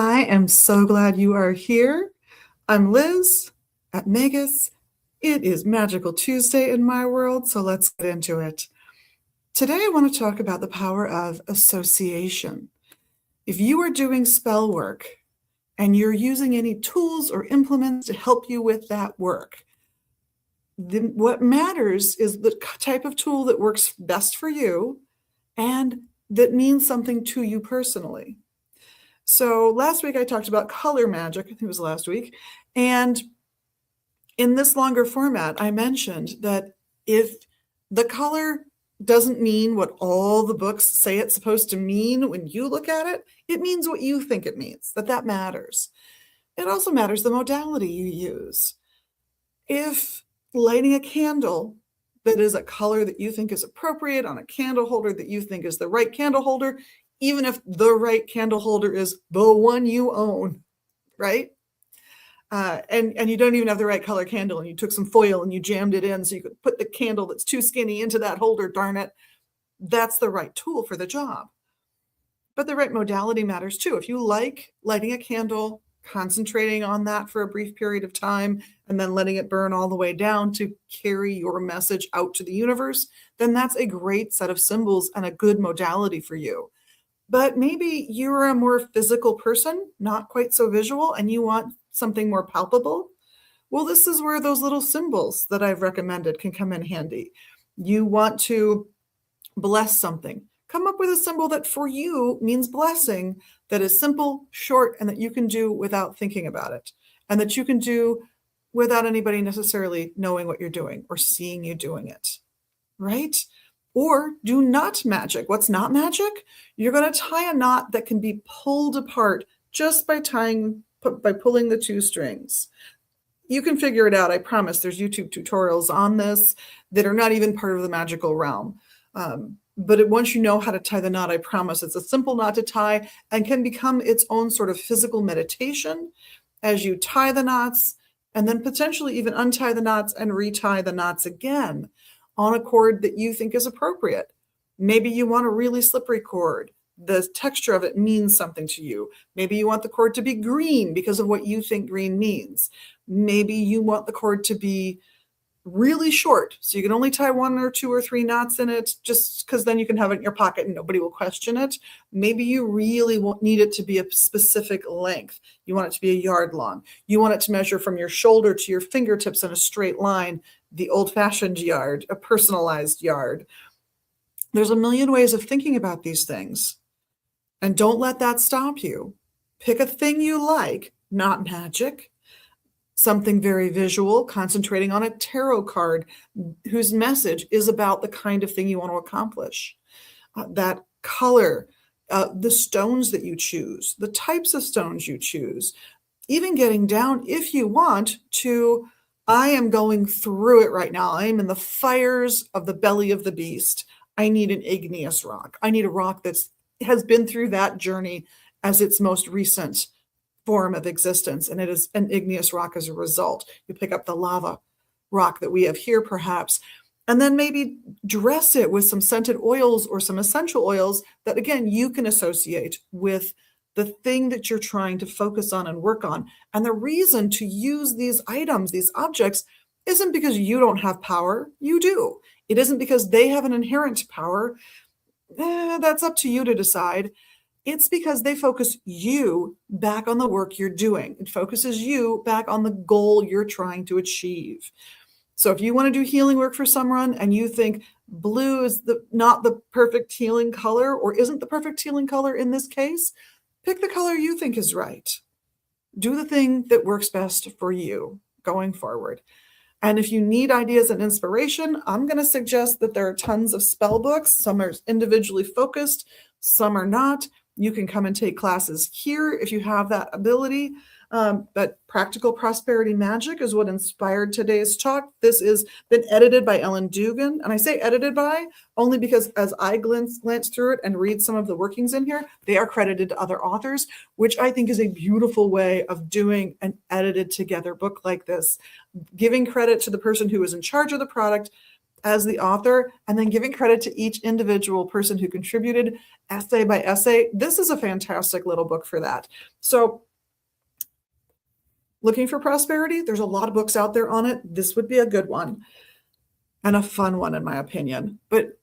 I am so glad you are here. I'm Liz at Megas. It is Magical Tuesday in my world, so let's get into it. Today, I want to talk about the power of association. If you are doing spell work and you're using any tools or implements to help you with that work, then what matters is the type of tool that works best for you and that means something to you personally. So last week I talked about color magic, I think it was last week, and in this longer format, I mentioned that if the color doesn't mean what all the books say it's supposed to mean when you look at it, it means what you think it means, that matters. It also matters the modality you use. If lighting a candle that is a color that you think is appropriate on a candle holder that you think is the right candle holder, even if the right candle holder is the one you own, right? And you don't even have the right color candle, and you took some foil and you jammed it in so you could put the candle that's too skinny into that holder, darn it. That's the right tool for the job. But the right modality matters too. If you like lighting a candle, concentrating on that for a brief period of time, and then letting it burn all the way down to carry your message out to the universe, then that's a great set of symbols and a good modality for you. But maybe you're a more physical person, not quite so visual, and you want something more palpable. Well, this is where those little symbols that I've recommended can come in handy. You want to bless something. Come up with a symbol that for you means blessing, that is simple, short, and that you can do without thinking about it, and that you can do without anybody necessarily knowing what you're doing or seeing you doing it, right? Or do not magic. What's not magic? You're going to tie a knot that can be pulled apart just by pulling the two strings. You can figure it out. I promise. There's YouTube tutorials on this that are not even part of the magical realm. But once you know how to tie the knot, I promise it's a simple knot to tie and can become its own sort of physical meditation as you tie the knots and then potentially even untie the knots and retie the knots again on a cord that you think is appropriate. Maybe you want a really slippery cord. The texture of it means something to you. Maybe you want the cord to be green because of what you think green means. Maybe you want the cord to be really short, so you can only tie 1 or 2 or 3 knots in it, just because then you can have it in your pocket and nobody will question it. Maybe you really need it to be a specific length. You want it to be a yard long. You want it to measure from your shoulder to your fingertips in a straight line, the old-fashioned yard, a personalized yard. There's a million ways of thinking about these things. And don't let that stop you. Pick a thing you like, not magic. Something very visual, concentrating on a tarot card whose message is about the kind of thing you want to accomplish. That color, the stones that you choose, the types of stones you choose, even getting down, if you want, to I am going through it right now. I am in the fires of the belly of the beast. I need an igneous rock. I need a rock that has been through that journey as its most recent form of existence, and it is an igneous rock as a result. You pick up the lava rock that we have here, perhaps, and then maybe dress it with some scented oils or some essential oils that, again, you can associate with the thing that you're trying to focus on and work on. And the reason to use these items, these objects, isn't because you don't have power. You do. It isn't because they have an inherent power. That's up to you to decide. It's because they focus you back on the work you're doing. It focuses you back on the goal you're trying to achieve. So if you want to do healing work for someone and you think blue is not the perfect healing color or isn't the perfect healing color in this case, pick the color you think is right. Do the thing that works best for you going forward. And if you need ideas and inspiration, I'm going to suggest that there are tons of spell books. Some are individually focused, some are not. You can come and take classes here if you have that ability. But Practical Prosperity Magic is what inspired today's talk. This has been edited by Ellen Dugan. And I say edited by only because as I glance through it and read some of the workings in here, they are credited to other authors, which I think is a beautiful way of doing an edited together book like this, giving credit to the person who is in charge of the product as the author and then giving credit to each individual person who contributed essay by essay. This is a fantastic little book for that. So looking for prosperity, there's a lot of books out there on it. This would be a good one and a fun one, in my opinion. But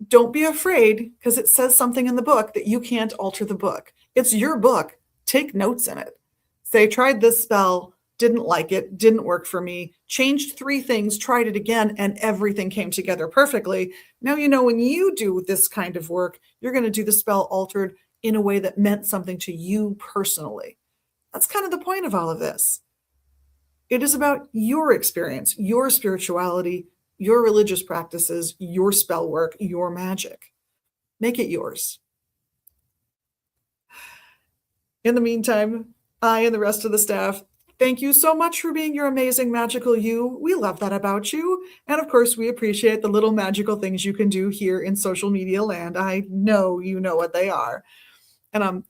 don't be afraid because it says something in the book that you can't alter the book. It's your book. Take notes in it. Say, tried this spell, didn't like it, didn't work for me, changed 3 things, tried it again, and everything came together perfectly. Now you know when you do this kind of work, you're going to do the spell altered in a way that meant something to you personally. That's kind of the point of all of this. It is about your experience, your spirituality, your religious practices, your spell work, your magic. Make it yours. In the meantime, I and the rest of the staff, thank you so much for being your amazing magical you. We love that about you. And of course, we appreciate the little magical things you can do here in social media land. I know you know what they are. And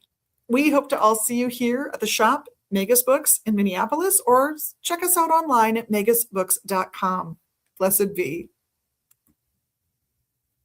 we hope to all see you here at the shop, Magus Books in Minneapolis, or check us out online at magusbooks.com. Blessed be.